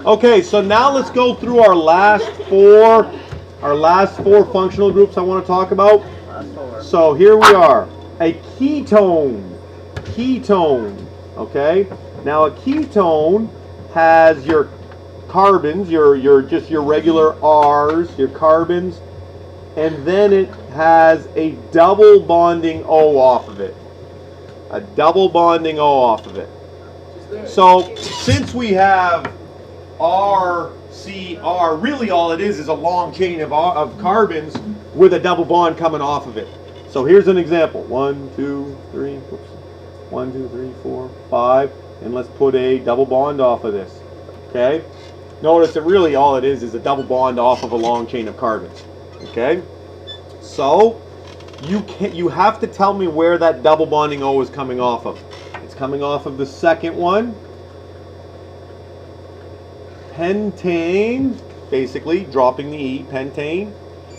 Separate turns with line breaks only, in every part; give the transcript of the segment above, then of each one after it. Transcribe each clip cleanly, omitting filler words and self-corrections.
Okay, so now let's go through our last four functional groups I want to talk about. So here we are, a ketone. Okay. Now a ketone has your carbons, just your regular R's, your carbons, and then it has a double bonding O off of it. A double bonding O off of it. So since we have RCR, really all it is a long chain of carbons with a double bond coming off of it. So here's an example. 1, 2, 3, 4, 5, and let's put a double bond off of this. Okay? Notice that really all it is a double bond off of a long chain of carbons. Okay? So you have to tell me where that double bonding O is coming off of. It's coming off of the second one. Pentane, basically dropping the E, pentane.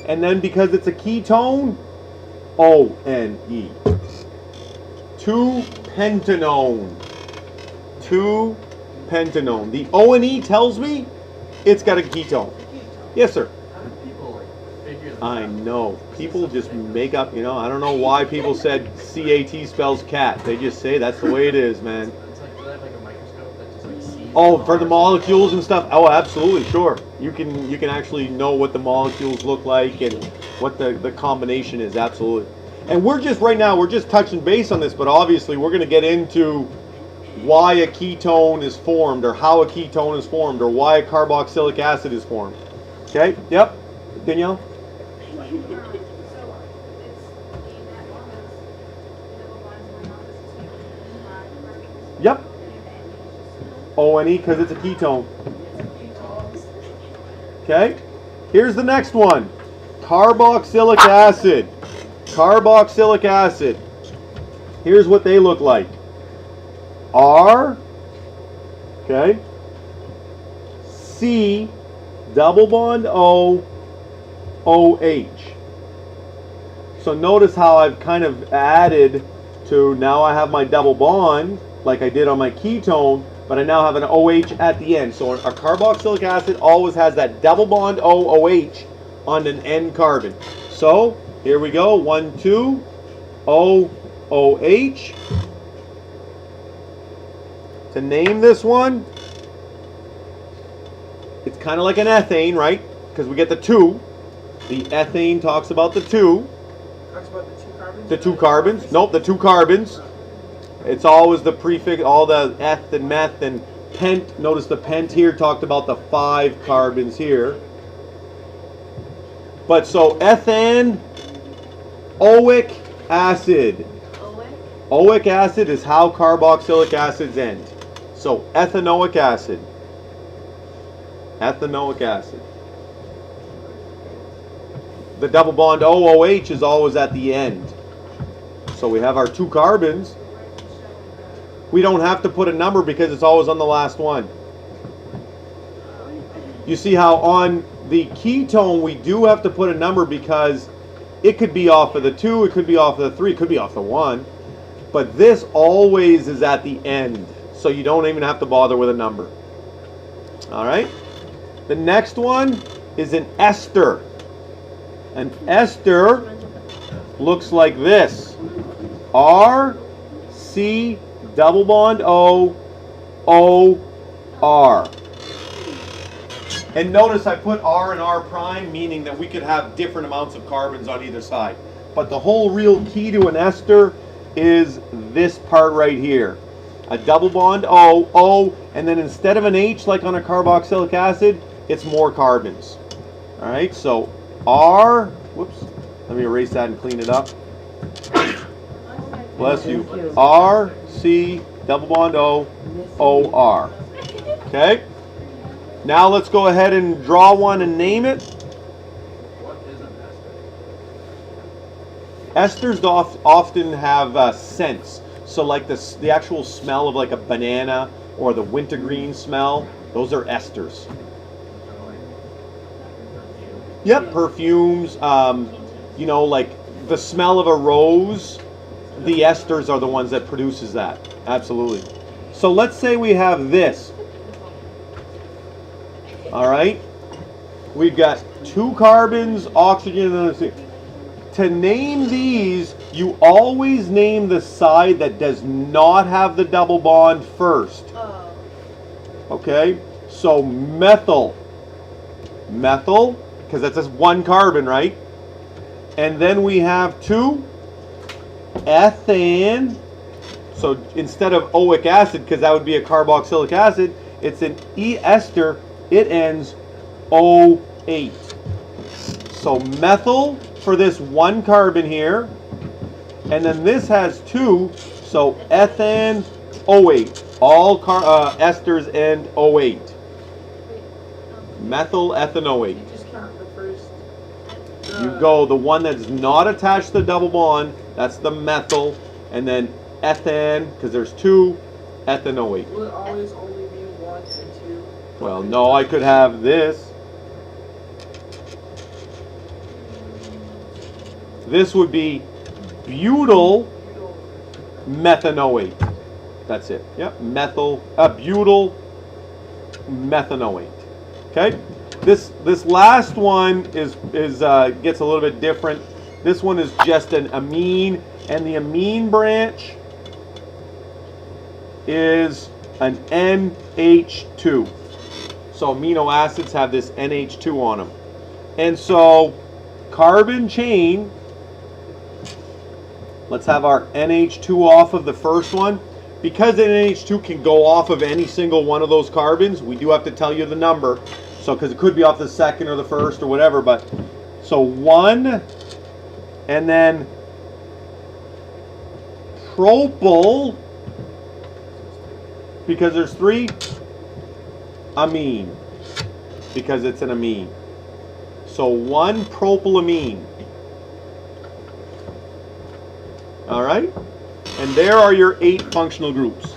And then because it's a ketone, O-N-E. 2-pentanone. 2-pentanone. The O and E tells me it's got a ketone. Yes, sir. I know. People just make up, I don't know why people said CAT spells cat. They just say that's the way it is, man. Oh, for the molecules and stuff? Oh, absolutely, sure. You can actually know what the molecules look like and what the combination is, absolutely. And we're just touching base on this, but obviously we're going to get into why a ketone is formed, or how a ketone is formed, or why a carboxylic acid is formed. Okay? Yep. Danielle? Yep. O-N-E, because it's a ketone. Okay? Here's the next one. Carboxylic acid. Carboxylic acid. Here's what they look like. R, okay, C, double bond O, OH. So notice how I've kind of added to, now I have my double bond, like I did on my ketone, but I now have an OH at the end. So a carboxylic acid always has that double bond OOH on an end carbon. So here we go, 1, 2, OOH. To name this one, it's kind of like an ethane, right? Because we get the 2. The ethane talks about the 2.
Talks about the 2 carbons?
The 2 carbons. Nope, the 2 carbons. It's always the prefix, all the eth and meth and pent. Notice the pent here talked about the 5 carbons here. But so ethanoic acid. Oic acid is how carboxylic acids end. So ethanoic acid. Ethanoic acid. The double bond OOH is always at the end. So we have our 2 carbons. We don't have to put a number because it's always on the last one. You see how on the ketone we do have to put a number because it could be off of the 2, it could be off of the 3, it could be off the 1. But this always is at the end. So you don't even have to bother with a number. Alright? The next one is an ester. An ester looks like this. R, C, double bond O, O, R. And notice I put R and R prime, meaning that we could have different amounts of carbons on either side. But the whole real key to an ester is this part right here. A double bond O, O, and then instead of an H like on a carboxylic acid, it's more carbons. Alright, so R, whoops, let me erase that and clean it up. Bless you. R, C, double bond O, O, R. Okay? Now let's go ahead and draw one and name it.
What is an ester?
Esters often have scents. So like the actual smell of like a banana or the wintergreen smell, those are esters. Yep, perfumes, like the smell of a rose, the esters are the ones that produces that. Absolutely. So let's say we have this. All right. We've got 2 carbons, oxygen, and a. To name these, you always name the side that does not have the double bond first.
Oh.
Okay? So methyl, because that's just 1 carbon, right? And then we have 2 ethane. So instead of oic acid, because that would be a carboxylic acid, it's an ester. It ends O8. So methyl for this 1 carbon here, and then this has 2, so ethane O8. All esters end O8. Methyl ethanoate.
You just count the first.
You go the one that's not attached to the double bond, that's the methyl, and then ethane, because there's 2, ethanoate.
Will it always only be 1 and 2?
Well, no, I could have this. This would be butyl methanoate. That's it. Yep, butyl methanoate. Okay. This last one is gets a little bit different. This one is just an amine, and the amine branch is an NH2. So amino acids have this NH2 on them, and so carbon chain. Let's have our NH2 off of the first one. Because an NH2 can go off of any single one of those carbons, we do have to tell you the number. So, because it could be off the second or the first or whatever, but so 1, and then propyl, because there's 3, amine, because it's an amine. So 1 propylamine. All right, and there are your 8 functional groups.